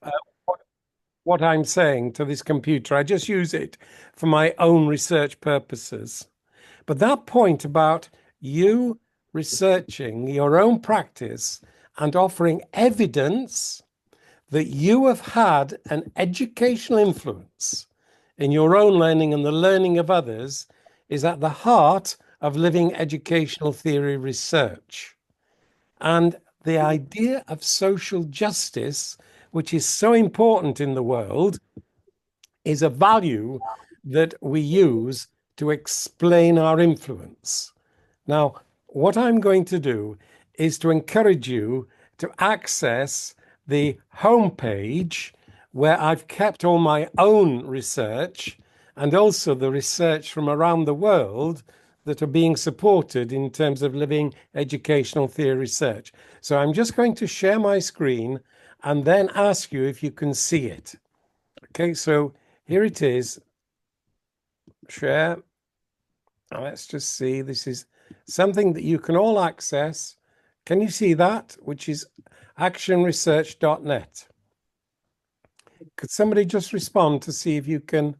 uh, what I'm saying to this computer. I just use it for my own research purposes. But that point about you researching your own practice and offering evidence that you have had an educational influence in your own learning and the learning of others is at the heart of living educational theory research. And the idea of social justice, which is so important in the world, is a value that we use to explain our influence. Now, what I'm going to do is to encourage you to access the homepage where I've kept all my own research and also the research from around the world that are being supported in terms of living educational theory research. So I'm just going to share my screen and then ask you if you can see it. Okay, so here it is. Share. Let's just see. This is something that you can all access. Can you see that? Which is actionresearch.net. Could somebody just respond to see if you can?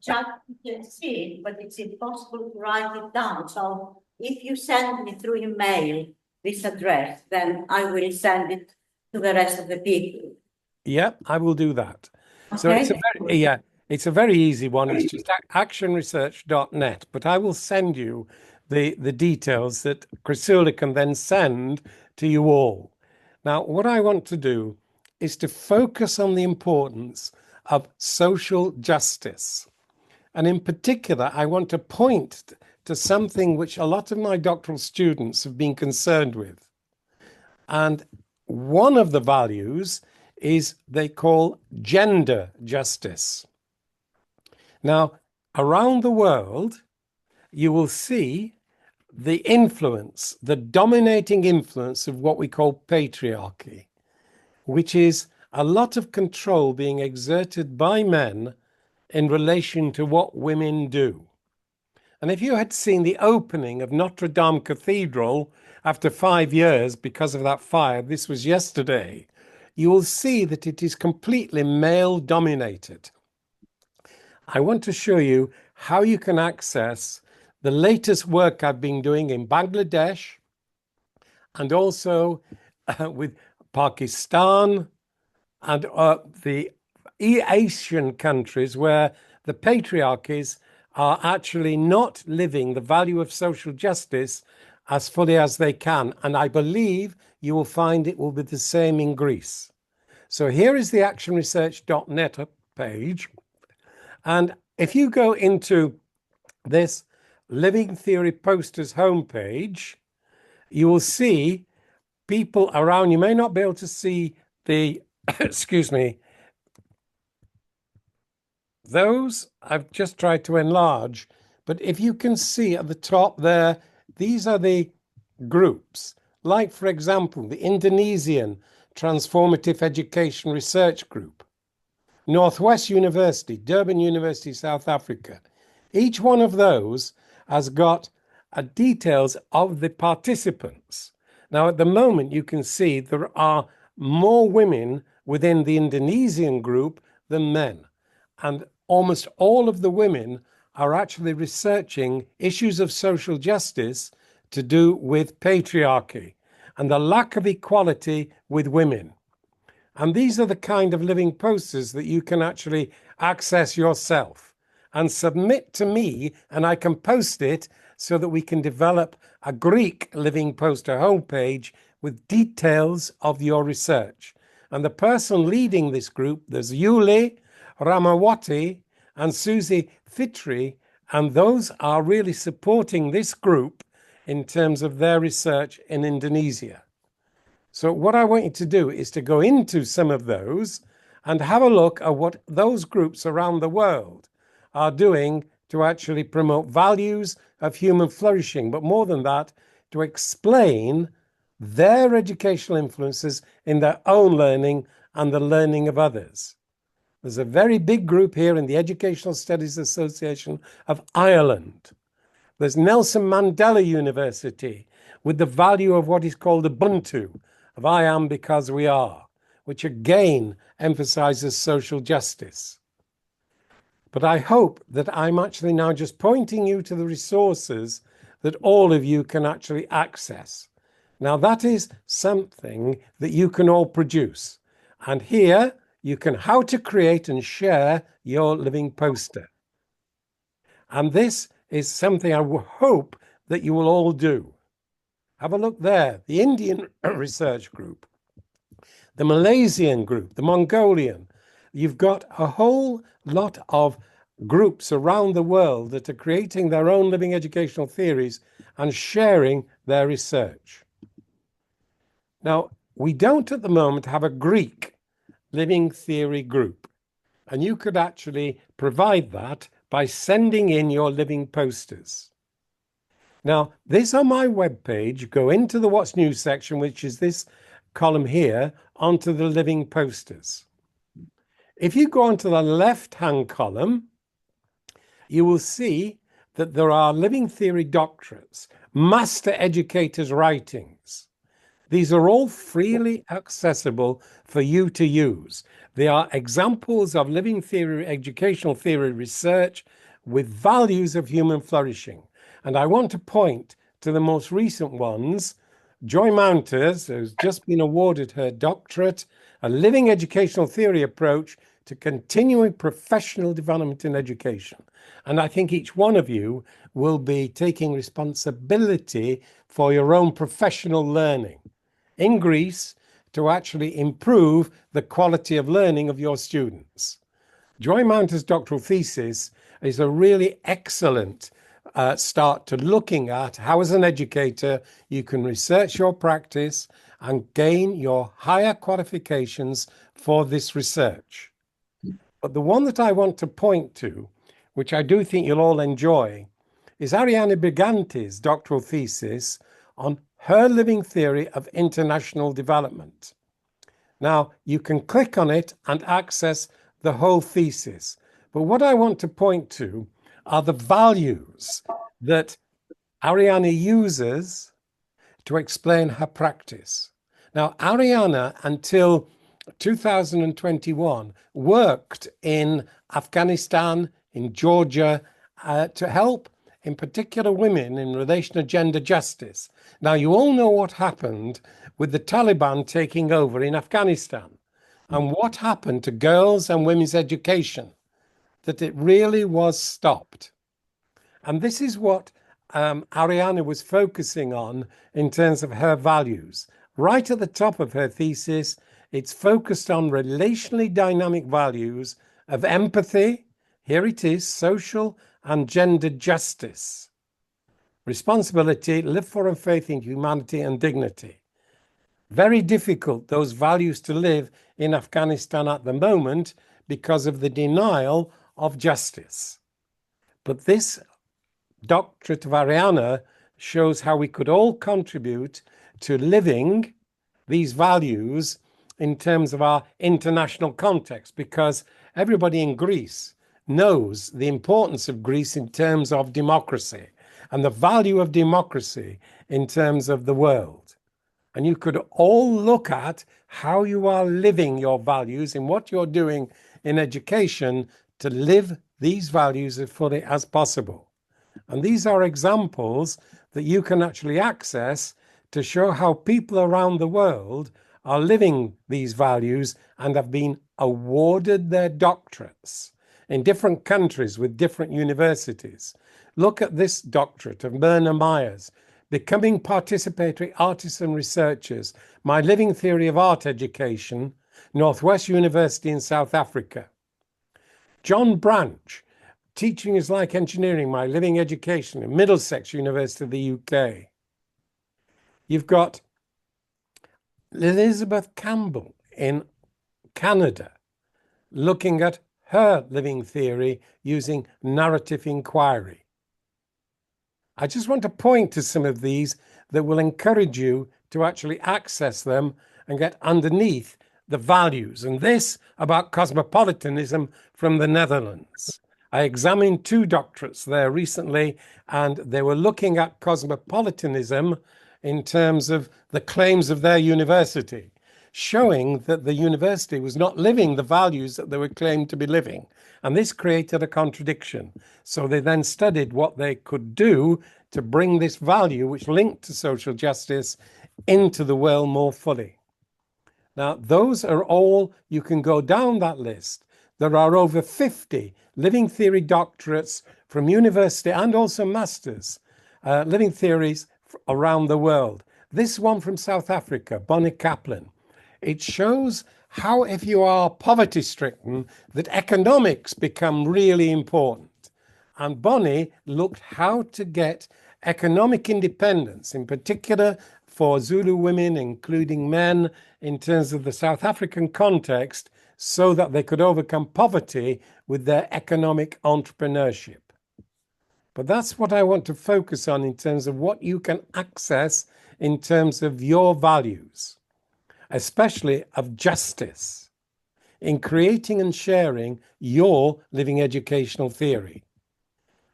Chuck, you can see it, but it's impossible to write it down. So if you send me through email this address, then I will send it to the rest of the people. Yeah, I will do that. So Okay. it's a very easy one. It's just actionresearch.net, but I will send you the details that Chrysula can then send to you all. Now, what I want to do is to focus on the importance of social justice. And in particular, I want to point to something which a lot of my doctoral students have been concerned with. And one of the values is they call gender justice. Now, around the world, you will see the influence, the dominating influence of what we call patriarchy, which is a lot of control being exerted by men in relation to what women do. And if you had seen the opening of Notre Dame Cathedral after 5 years because of that fire, this was yesterday, you will see that it is completely male dominated. I want to show you how you can access the latest work I've been doing in Bangladesh and also with Pakistan and the Asian countries where the patriarchies are actually not living the value of social justice as fully as they can. And I believe you will find it will be the same in Greece. So here is the actionresearch.net page. And if you go into this Living Theory Posters homepage, you will see people around. You may not be able to see the, excuse me, those I've just tried to enlarge, but if you can see at the top there, these are the groups. Like, for example, the Indonesian Transformative Education Research Group, Northwest University, Durban University, South Africa. Each one of those has got details of the participants. Now, at the moment, you can see there are more women within the Indonesian group than men. And almost all of the women are actually researching issues of social justice to do with patriarchy and the lack of equality with women. And these are the kind of living posters that you can actually access yourself and submit to me, and I can post it so that we can develop a Greek living poster homepage with details of your research. And the person leading this group, there's Yuli Ramawati and Susie Fitri, and those are really supporting this group in terms of their research in Indonesia. So what I want you to do is to go into some of those and have a look at what those groups around the world are doing to actually promote values of human flourishing, but more than that, to explain their educational influences in their own learning and the learning of others. There's a very big group here in the Educational Studies Association of Ireland. There's Nelson Mandela University with the value of what is called Ubuntu, of I am because we are, which again emphasizes social justice. But I hope that I'm actually now just pointing you to the resources that all of you can actually access. Now, that is something that you can all produce. And here you can how to create and share your living poster. And this is something I hope that you will all do. Have a look there. The Indian research group, the Malaysian group, the Mongolian. You've got a whole lot of groups around the world that are creating their own living educational theories and sharing their research. Now, we don't at the moment have a Greek living theory group, and you could actually provide that by sending in your living posters. Now, this on my webpage, go into the What's New section, which is this column here, onto the living posters. If you go onto the left-hand column, you will see that there are living theory doctorates, master educators' writings. These are all freely accessible for you to use. They are examples of living theory, educational theory research with values of human flourishing. And I want to point to the most recent ones. Joy Mounters, who's just been awarded her doctorate, a living educational theory approach to continuing professional development in education. And I think each one of you will be taking responsibility for your own professional learning in Greece to actually improve the quality of learning of your students. Joy Mounter's doctoral thesis is a really excellent start to looking at how, as an educator, you can research your practice and gain your higher qualifications for this research. But the one that I want to point to, which I do think you'll all enjoy, is Ariana Briganti's doctoral thesis on her living theory of international development. Now, you can click on it and access the whole thesis. But what I want to point to are the values that Ariana uses to explain her practice. Now, Ariana, until 2021, worked in Afghanistan, in Georgia, to help, in particular, women in relation to gender justice. Now, you all know what happened with the Taliban taking over in Afghanistan and what happened to girls and women's education, that it really was stopped. And this is what Ariana was focusing on in terms of her values. Right at the top of her thesis, it's focused on relationally dynamic values of empathy, here it is, social and gender justice, responsibility, live for and faith in humanity and dignity. Very difficult, those values, to live in Afghanistan at the moment because of the denial of justice. But this doctorate of Ariana shows how we could all contribute to living these values in terms of our international context, because everybody in Greece knows the importance of Greece in terms of democracy and the value of democracy in terms of the world. And you could all look at how you are living your values in what you're doing in education to live these values as fully as possible. And these are examples that you can actually access to show how people around the world are living these values and have been awarded their doctorates in different countries with different universities. Look at this doctorate of Myrna Myers, Becoming Participatory Artists and Researchers, My Living Theory of Art Education, Northwest University in South Africa. John Branch, Teaching is Like Engineering, My Living Education in Middlesex University of the UK. You've got Elizabeth Campbell in Canada, looking at her living theory using narrative inquiry. I just want to point to some of these that will encourage you to actually access them and get underneath the values. And this about cosmopolitanism from the Netherlands. I examined 2 doctorates there recently, and they were looking at cosmopolitanism in terms of the claims of their university. showing that the university was not living the values that they were claimed to be living. And this created a contradiction. So they then studied what they could do to bring this value, which linked to social justice, into the world more fully. Now, those are all, you can go down that list. There are over 50 living theory doctorates from university and also masters, living theories around the world. This one from South Africa, Bonnie Kaplan. It shows how, if you are poverty stricken, that economics become really important. And Bonnie looked how to get economic independence, in particular for Zulu women, including men, in terms of the South African context, so that they could overcome poverty with their economic entrepreneurship. But that's what I want to focus on in terms of what you can access in terms of your values, especially of justice, in creating and sharing your living educational theory.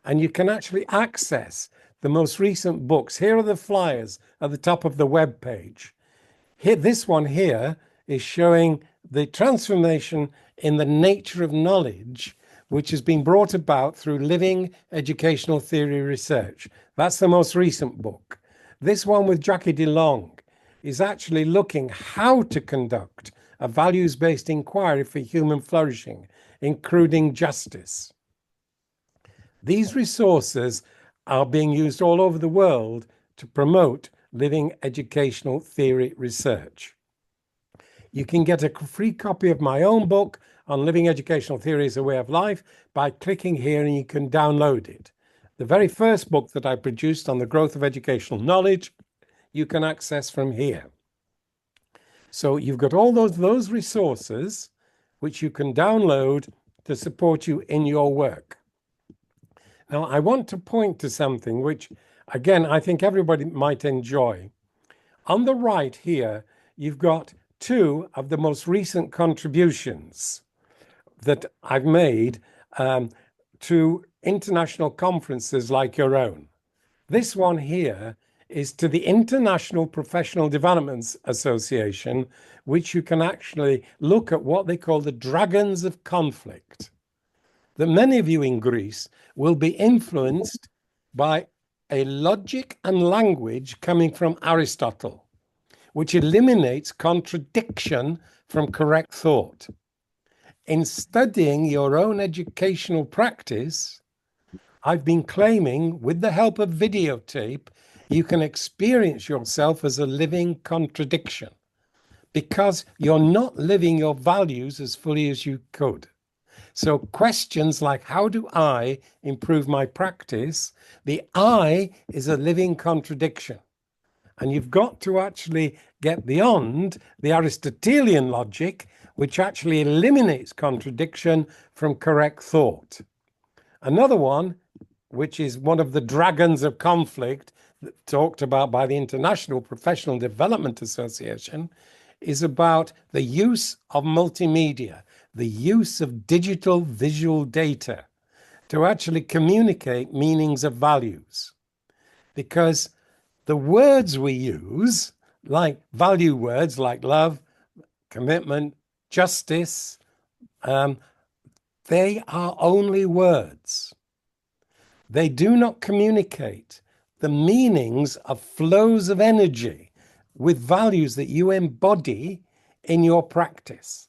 And you can actually access the most recent books. Here are the flyers at the top of the web page. Here, this one here is showing the transformation in the nature of knowledge, which has been brought about through living educational theory research. That's the most recent book. This one with Jackie DeLong is actually looking how to conduct a values-based inquiry for human flourishing, including justice. These resources are being used all over the world to promote living educational theory research. You can get a free copy of my own book on living educational theory as a way of life by clicking here, and you can download it. The very first book that I produced on the growth of educational knowledge, you can access from here. So you've got all those resources which you can download to support you in your work. Now, I want to point to something which, again, I think everybody might enjoy. On the right here, you've got two of the most recent contributions that I've made to international conferences like your own. This one here is to the International Professional Development Association, which you can actually look at what they call the dragons of conflict. That many of you in Greece will be influenced by a logic and language coming from Aristotle, which eliminates contradiction from correct thought. In studying your own educational practice, I've been claiming, with the help of videotape, you can experience yourself as a living contradiction because you're not living your values as fully as you could. So questions like, how do I improve my practice? The I is a living contradiction. And you've got to actually get beyond the Aristotelian logic, which actually eliminates contradiction from correct thought. Another one, which is one of the dragons of conflict talked about by the International Professional Development Association, is about the use of multimedia, the use of digital visual data to actually communicate meanings of values. Because the words we use, like value words like love, commitment, justice, they are only words. They do not communicate the meanings of flows of energy with values that you embody in your practice.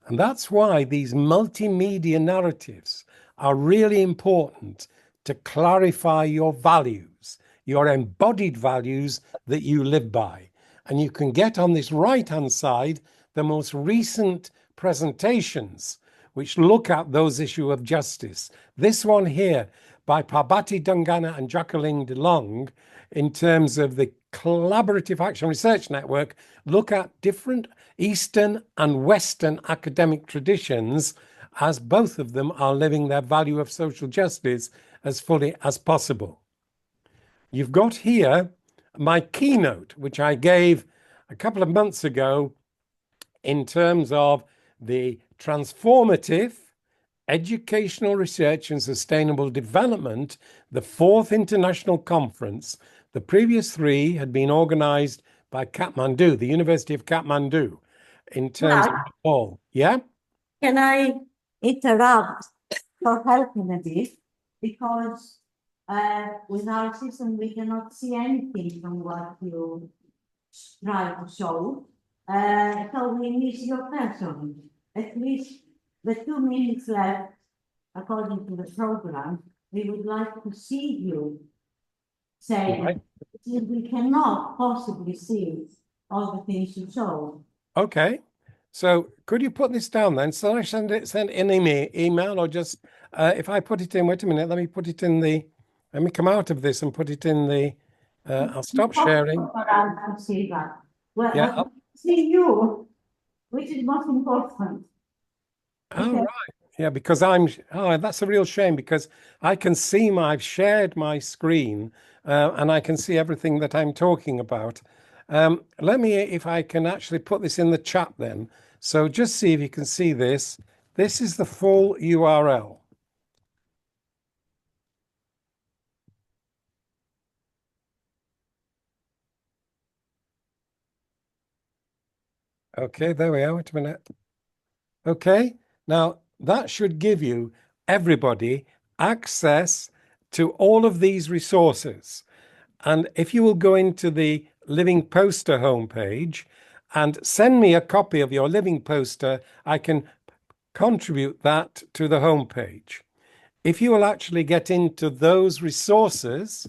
And that's why these multimedia narratives are really important to clarify your values, your embodied values that you live by. And you can get on this right-hand side the most recent presentations which look at those issues of justice. This one here by Parbati Dungana and Jacqueline DeLong, in terms of the Collaborative Action Research Network, look at different Eastern and Western academic traditions as both of them are living their value of social justice as fully as possible. You've got here my keynote, which I gave a couple of months ago in terms of the transformative educational research and sustainable development, the fourth international conference. The previous three had been organized by Kathmandu, the University of Kathmandu. in terms of But the poll. Yeah? can I interrupt for helping a bit? Because with our system, we cannot see anything from what you try to show. So we miss your person. At least the 2 minutes left, according to the program, we would like to see you Right. saying, we cannot possibly see all the things you show. Okay. So could you put this down then? So I send in email or just if I put it in, wait a minute, let me come out of this and put it in I'll stop sharing. I see that. Well, Yeah. I see you, which is most important. Oh, Because right. Yeah, because that's a real shame because I can see I've shared my screen and I can see everything that I'm talking about. Let me, if I can actually put this in the chat then. So just see if you can see this. This is the full URL. Okay, there we are. Wait a minute. Okay, now that should give you everybody access to all of these resources. And if you will go into the Living Poster homepage and send me a copy of your Living Poster, I can contribute that to the homepage. If you will actually get into those resources,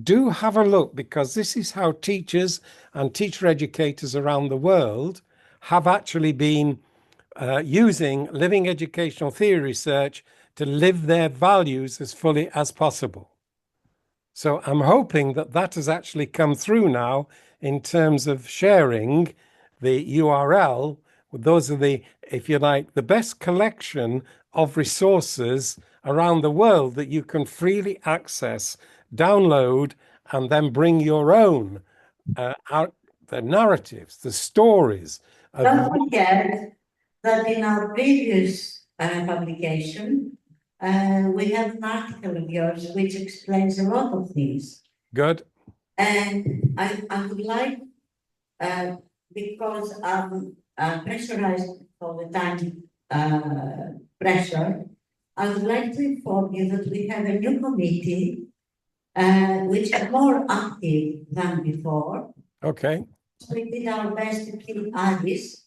do have a look because this is how teachers and teacher educators around the world have actually been using living educational theory research to live their values as fully as possible. So I'm hoping that that has actually come through now in terms of sharing the URL. Those are the, if you like, the best collection of resources around the world that you can freely access, download, and then bring your own out the narratives, the stories of don't forget that in our previous publication, we have an article of yours which explains a lot of things. good. And I would like, because I'm pressurized for the time pressure, I would like to inform you that we have a new committee which is more active than before. Okay. So we did our best to keep Alice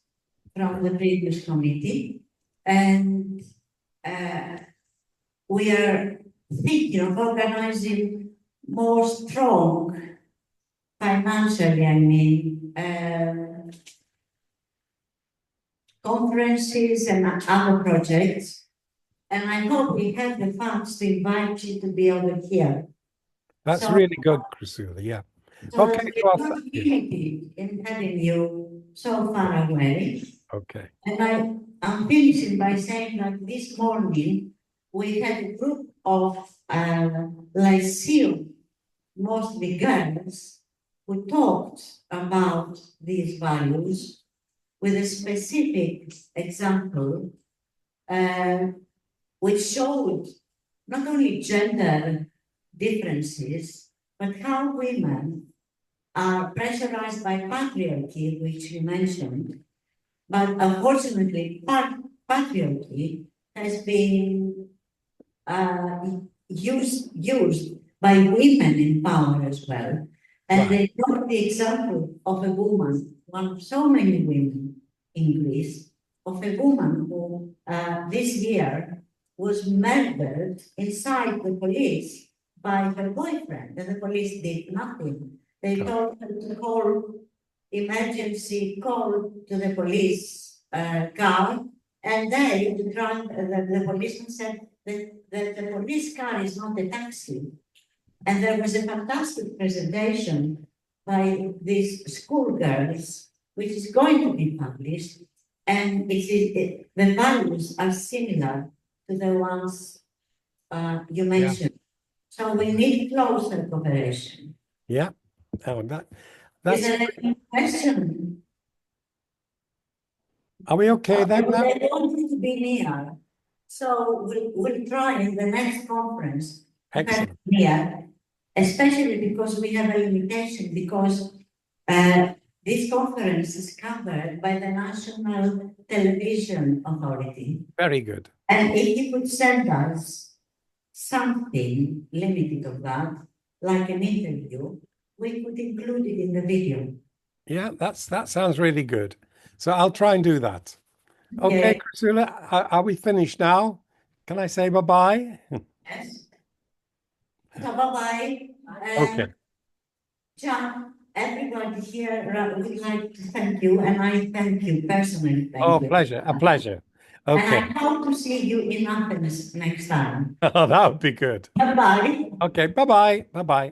from the previous committee, and we are thinking of organizing more strong financially, I mean, conferences and other projects. And I hope we have the funds to invite you to be over here. That's So, really good, Chrisula. Yeah. so Okay. that Well, we're not thank you. limited in having you so far away. Okay. And I'm finishing by saying that this morning we had a group of Lyceum, mostly girls, who talked about these values with a specific example which showed not only gender differences, but how women are pressurized by patriarchy, which you mentioned. But unfortunately, patriarchy has been used by women in power as well. And Right. they brought the example of a woman, one of so many women in Greece, of a woman who this year was murdered inside the police by her boyfriend, and the police did nothing. They Oh, told her to call emergency call to the police car, and the policeman said that the police car is not a taxi. And there was a fantastic presentation by these schoolgirls, which is going to be published, and the values are similar to the ones you yeah. mentioned. So we need closer cooperation. Yeah. Oh, Is that's there great. any question? Are we okay then now? They want you to be near. So we'll try in the next conference to have Excellent. near, especially because we have a limitation, because this conference is covered by the National Television Authority. Very good. And if you could send us something limited of that, like an interview, we could include it in the video. Yeah, that sounds really good. So I'll try and do that. Okay, Yeah. Chrysula, are we finished now? Can I say bye-bye? Yes. So bye-bye. Okay. John, everybody here would like to thank you, and I thank you personally. Oh, Thank you. pleasure. A pleasure. And Okay. I hope to see you in Athens next time. Oh, that would be good. Bye-bye. Okay, bye-bye. Bye-bye.